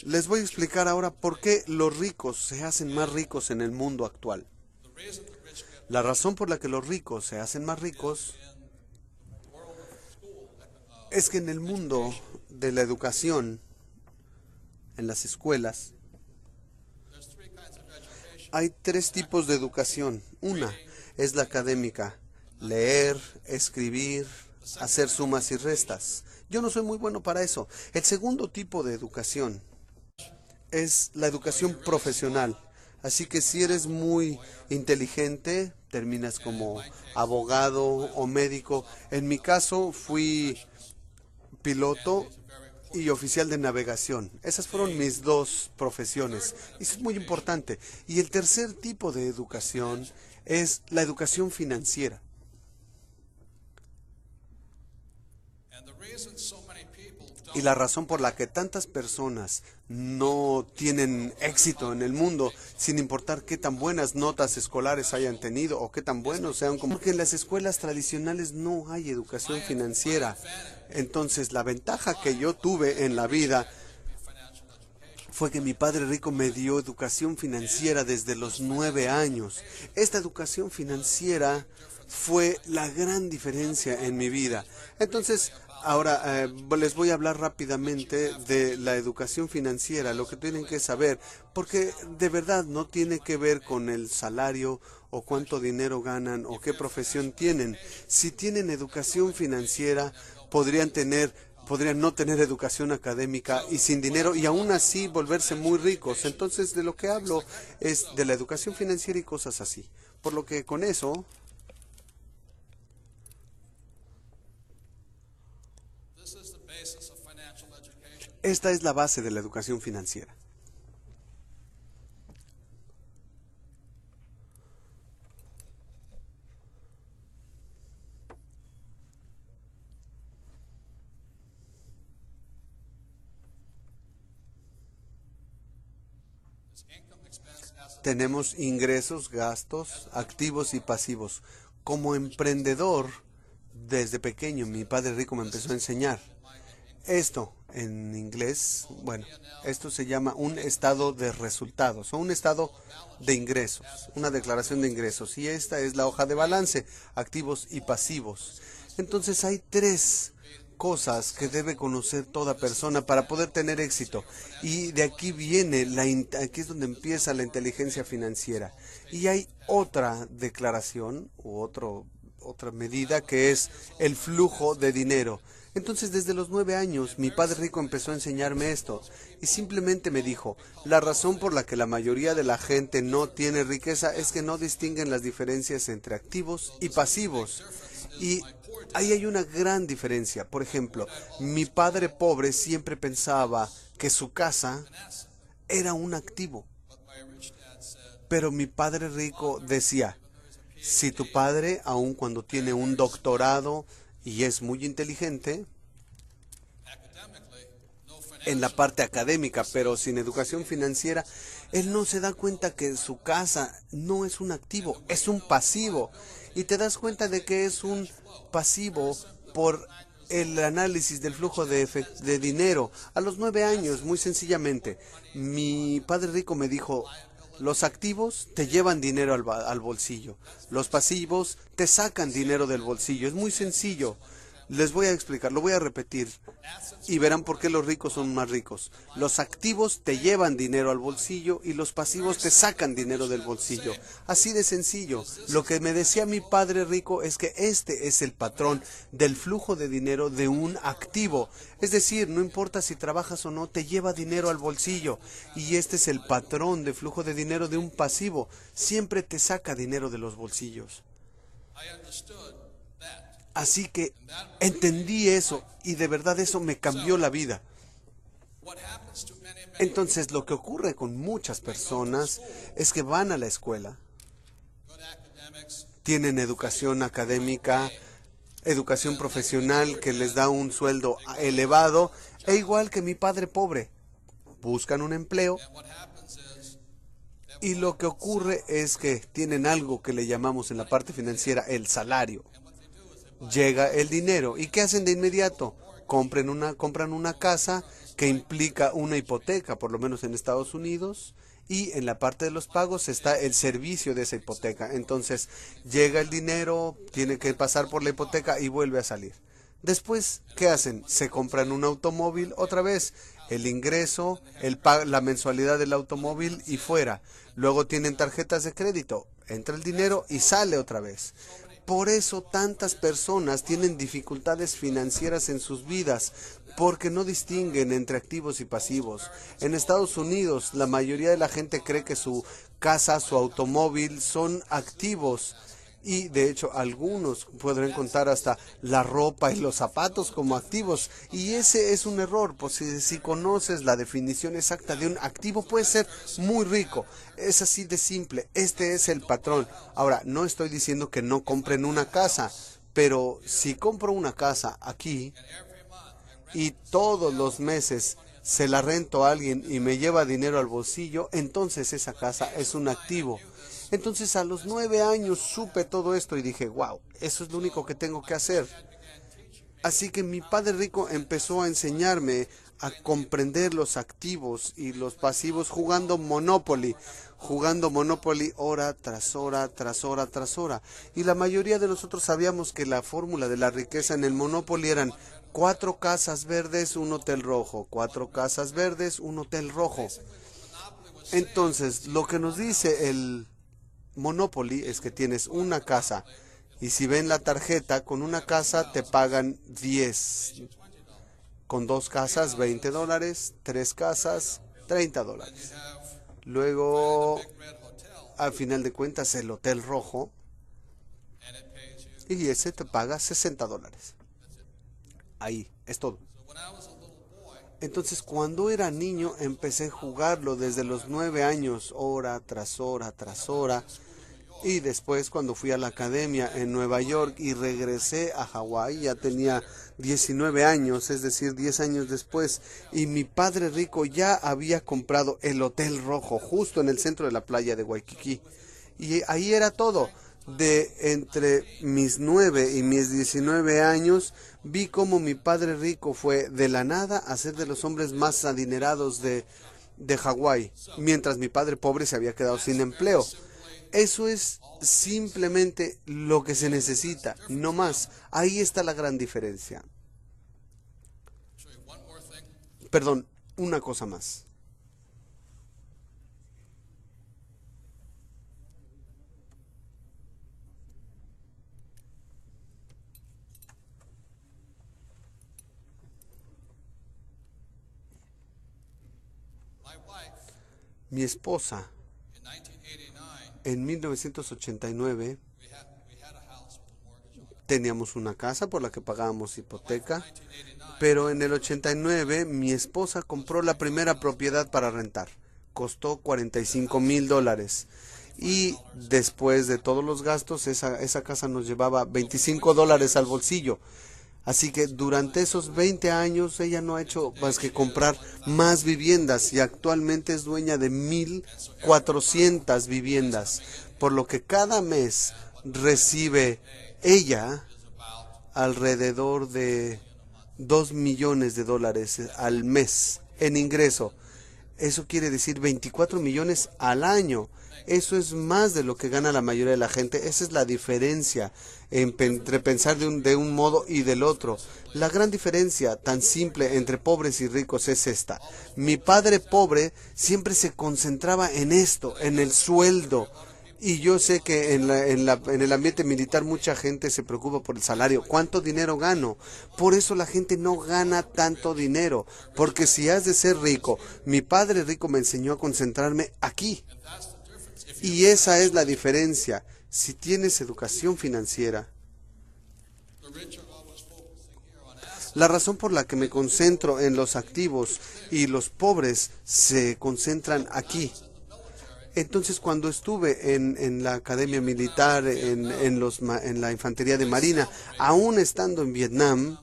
Les voy a explicar ahora por qué los ricos se hacen más ricos en el mundo actual. La razón por la que los ricos se hacen más ricos es que en el mundo de la educación, en las escuelas, hay tres tipos de educación. Una es la académica: leer, escribir, hacer sumas y restas. Yo no soy muy bueno para eso. El segundo tipo de educación es la educación profesional. Así que si eres muy inteligente, terminas como abogado o médico. En mi caso fui piloto y oficial de navegación. Esas fueron mis dos profesiones. Y eso es muy importante. Y el tercer tipo de educación es la educación financiera. Y la razón por la que tantas personas no tienen éxito en el mundo, sin importar qué tan buenas notas escolares hayan tenido o qué tan buenos sean, como porque en las escuelas tradicionales no hay educación financiera. Entonces, la ventaja que yo tuve en la vida fue que mi padre rico me dio educación financiera desde los 9 años. Esta educación financiera fue la gran diferencia en mi vida. Entonces, ahora les voy a hablar rápidamente de la educación financiera, lo que tienen que saber, porque de verdad no tiene que ver con el salario o cuánto dinero ganan o qué profesión tienen. Si tienen educación financiera, podrían no tener educación académica y sin dinero y aún así volverse muy ricos. Entonces, de lo que hablo es de la educación financiera y cosas así. Por lo que con eso, esta es la base de la educación financiera. Tenemos ingresos, gastos, activos y pasivos. Como emprendedor, desde pequeño, mi padre rico me empezó a enseñar. Esto, en inglés, bueno, esto se llama un estado de resultados o un estado de ingresos, una declaración de ingresos. Y esta es la hoja de balance, activos y pasivos. Entonces hay tres cosas que debe conocer toda persona para poder tener éxito. Y de aquí viene, aquí es donde empieza la inteligencia financiera. Y hay otra declaración u otra medida que es el flujo de dinero. Entonces, desde los 9 años, mi padre rico empezó a enseñarme esto y simplemente me dijo, la razón por la que la mayoría de la gente no tiene riqueza es que no distinguen las diferencias entre activos y pasivos. Y ahí hay una gran diferencia. Por ejemplo, mi padre pobre siempre pensaba que su casa era un activo, pero mi padre rico decía, si tu padre, aun cuando tiene un doctorado y es muy inteligente en la parte académica, pero sin educación financiera, él no se da cuenta que su casa no es un activo, es un pasivo. Y te das cuenta de que es un pasivo por el análisis del flujo de dinero. A los 9 años, muy sencillamente, mi padre rico me dijo, los activos te llevan dinero al bolsillo. Los pasivos te sacan dinero del bolsillo. Es muy sencillo. Les voy a explicar, lo voy a repetir y verán por qué los ricos son más ricos. Los activos te llevan dinero al bolsillo y los pasivos te sacan dinero del bolsillo. Así de sencillo. Lo que me decía mi padre rico es que este es el patrón del flujo de dinero de un activo. Es decir, no importa si trabajas o no, te lleva dinero al bolsillo. Y este es el patrón de flujo de dinero de un pasivo. Siempre te saca dinero de los bolsillos. Así que entendí eso y de verdad eso me cambió la vida. Entonces lo que ocurre con muchas personas es que van a la escuela, tienen educación académica, educación profesional que les da un sueldo elevado, e igual que mi padre pobre, buscan un empleo y lo que ocurre es que tienen algo que le llamamos en la parte financiera el salario. Llega el dinero. ¿Y qué hacen de inmediato? compran una casa que implica una hipoteca, por lo menos en Estados Unidos, y en la parte de los pagos está el servicio de esa hipoteca. Entonces llega el dinero, tiene que pasar por la hipoteca y vuelve a salir. Después, ¿qué hacen? Se compran un automóvil otra vez, el ingreso, la mensualidad del automóvil y fuera. Luego tienen tarjetas de crédito, entra el dinero y sale otra vez. Por eso tantas personas tienen dificultades financieras en sus vidas, porque no distinguen entre activos y pasivos. En Estados Unidos, la mayoría de la gente cree que su casa, su automóvil son activos. Y de hecho algunos podrán contar hasta la ropa y los zapatos como activos. Y ese es un error, pues si conoces la definición exacta de un activo, puede ser muy rico. Es así de simple, este es el patrón. Ahora, no estoy diciendo que no compren una casa, pero si compro una casa aquí y todos los meses se la rento a alguien y me lleva dinero al bolsillo, entonces esa casa es un activo. Entonces a los 9 años supe todo esto y dije, wow, eso es lo único que tengo que hacer. Así que mi padre rico empezó a enseñarme a comprender los activos y los pasivos jugando Monopoly hora tras hora, tras hora, tras hora. Y la mayoría de nosotros sabíamos que la fórmula de la riqueza en el Monopoly eran 4 casas verdes, un hotel rojo, 4 casas verdes, un hotel rojo. Entonces, lo que nos dice el Monopoly es que tienes una casa y si ven la tarjeta, con una casa te pagan 10, con 2 casas $20, 3 casas $30. Luego, al final de cuentas, el hotel rojo y ese te paga $60. Ahí, es todo. Entonces, cuando era niño, empecé a jugarlo desde los 9 años, hora tras hora, tras hora. Y después, cuando fui a la academia en Nueva York y regresé a Hawái, ya tenía 19 años, es decir, 10 años después. Y mi padre rico ya había comprado el Hotel Rojo, justo en el centro de la playa de Waikiki. Y ahí era todo. De entre mis 9 y mis 19 años, vi cómo mi padre rico fue de la nada a ser de los hombres más adinerados de Hawái, mientras mi padre pobre se había quedado sin empleo. Eso es simplemente lo que se necesita, no más. Ahí está la gran diferencia. Perdón, una cosa más. Mi esposa, en 1989, teníamos una casa por la que pagábamos hipoteca, pero en el 89 mi esposa compró la primera propiedad para rentar. Costó $45,000. Y después de todos los gastos, esa casa nos llevaba $25 al bolsillo. Así que durante esos 20 años ella no ha hecho más que comprar más viviendas y actualmente es dueña de 1,400 viviendas, por lo que cada mes recibe ella alrededor de $2 millones al mes en ingreso. Eso quiere decir 24 millones al año. Eso es más de lo que gana la mayoría de la gente. Esa es la diferencia entre pensar de un modo y del otro. La gran diferencia tan simple entre pobres y ricos es esta. Mi padre pobre siempre se concentraba en esto, en el sueldo. Y yo sé que en el ambiente militar mucha gente se preocupa por el salario. ¿Cuánto dinero gano? Por eso la gente no gana tanto dinero. Porque si has de ser rico, mi padre rico me enseñó a concentrarme aquí. Y esa es la diferencia. Si tienes educación financiera, la razón por la que me concentro en los activos y los pobres se concentran aquí. Entonces, cuando estuve en la academia militar, en la infantería de marina, aún estando en Vietnam,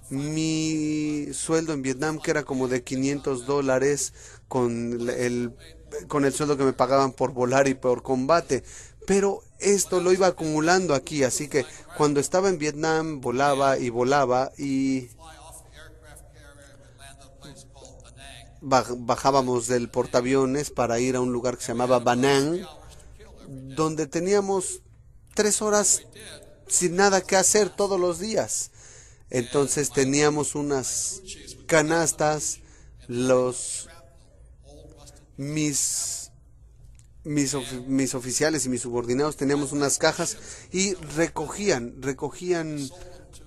mi sueldo en Vietnam, que era como de $500 con el sueldo que me pagaban por volar y por combate, pero esto lo iba acumulando aquí, así que cuando estaba en Vietnam volaba y bajábamos del portaaviones para ir a un lugar que se llamaba Banán, donde teníamos 3 horas sin nada que hacer todos los días. Entonces teníamos unas canastas, los mis oficiales y mis subordinados teníamos unas cajas y recogían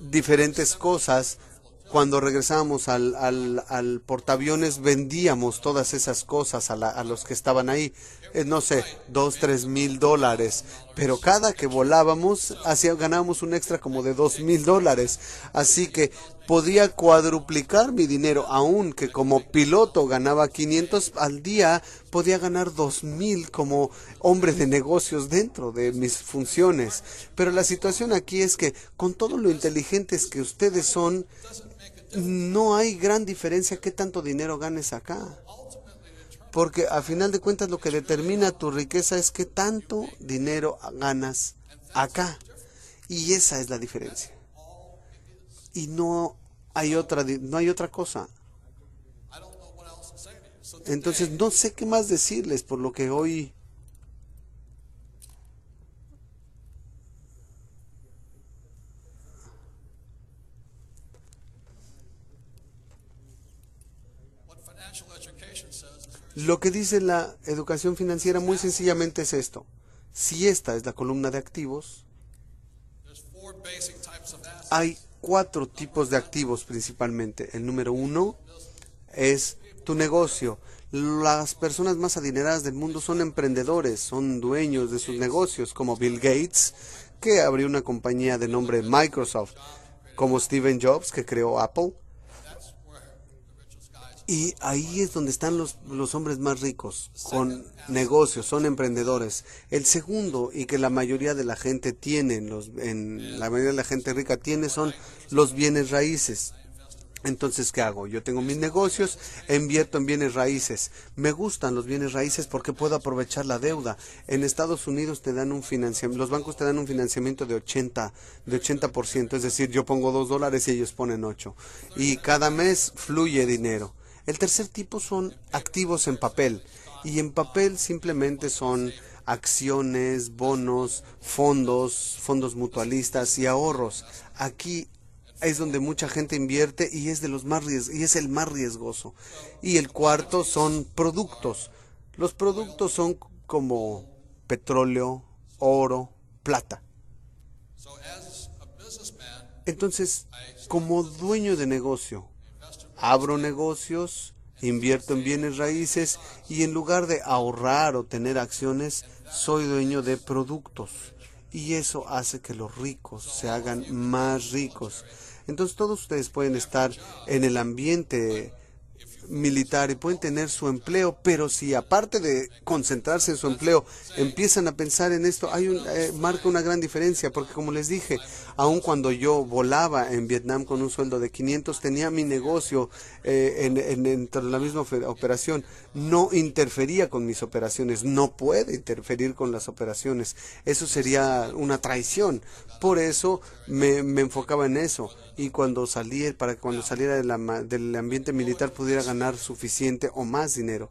diferentes cosas. Cuando regresábamos al portaaviones vendíamos todas esas cosas a los que estaban ahí, no sé, 2, 3 mil dólares, pero cada que volábamos ganábamos un extra como de 2 mil dólares, así que podía cuadruplicar mi dinero, aunque como piloto ganaba 500 al día, podía ganar 2,000 como hombre de negocios dentro de mis funciones. Pero la situación aquí es que con todo lo inteligentes que ustedes son, no hay gran diferencia qué tanto dinero ganes acá. Porque a final de cuentas lo que determina tu riqueza es qué tanto dinero ganas acá. Y esa es la diferencia. Y no hay otra cosa. Entonces no sé qué más decirles, por lo que hoy lo que dice la educación financiera muy sencillamente es esto. Si esta es la columna de activos, hay 4 tipos de activos principalmente. El número 1 es tu negocio. Las personas más adineradas del mundo son emprendedores, son dueños de sus negocios, como Bill Gates, que abrió una compañía de nombre Microsoft, como Steve Jobs, que creó Apple. Y ahí es donde están los hombres más ricos, con negocios, son emprendedores. El segundo, y que la mayoría de la gente tiene, la mayoría de la gente rica tiene, son los bienes raíces. Entonces, ¿qué hago? Yo tengo mis negocios, invierto en bienes raíces. Me gustan los bienes raíces porque puedo aprovechar la deuda. En Estados Unidos te dan un financiamiento, los bancos te dan un financiamiento de 80%, es decir, yo pongo $2 y ellos ponen 8. Y cada mes fluye dinero. El tercer tipo son activos en papel. Y en papel simplemente son acciones, bonos, fondos mutualistas y ahorros. Aquí es donde mucha gente invierte y es el más riesgoso. Y el cuarto son productos. Los productos son como petróleo, oro, plata. Entonces, como dueño de negocio, abro negocios, invierto en bienes raíces y en lugar de ahorrar o tener acciones, soy dueño de productos. Y eso hace que los ricos se hagan más ricos. Entonces todos ustedes pueden estar en el ambiente militar y pueden tener su empleo, pero si aparte de concentrarse en su empleo empiezan a pensar en esto, marca una gran diferencia, porque como les dije, aun cuando yo volaba en Vietnam con un sueldo de 500, tenía mi negocio dentro de la misma operación, no interfería con mis operaciones, no puede interferir con las operaciones, eso sería una traición. Por eso me enfocaba en eso, y para que cuando saliera del ambiente militar pudiera ganar suficiente o más dinero.